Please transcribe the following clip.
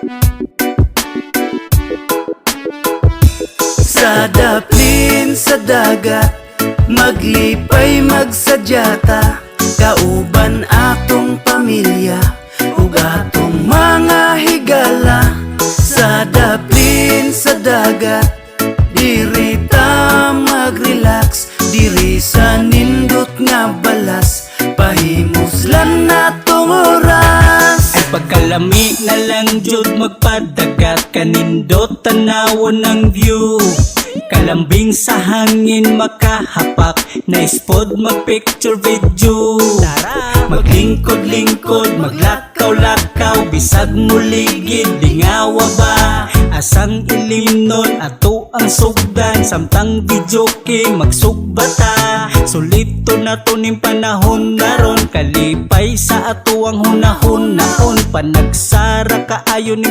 Sa daplin sa dagat, maglipay magsadyata, kauban atong pamilya ug atong mga higala. Sa daplin sa dagat, diri ta mag-relax, diri sa nindot nga balas, pahimoslan natong oras. Ay pagkalami na lang jud magpadagat, kanindot tanawon ng view. Kalambing sa hangin makahapak, nice pod mag-picture video. Maglingkod-lingkod, maglakaw-lakaw, bisag muligid, lingawa ba? Asang ilim nun, ato ang sugdan, samtang video king magsugbata. Sulito na to ning panahon naron, kalipay sa ato ang hunahon naon, panagsara kaayo ning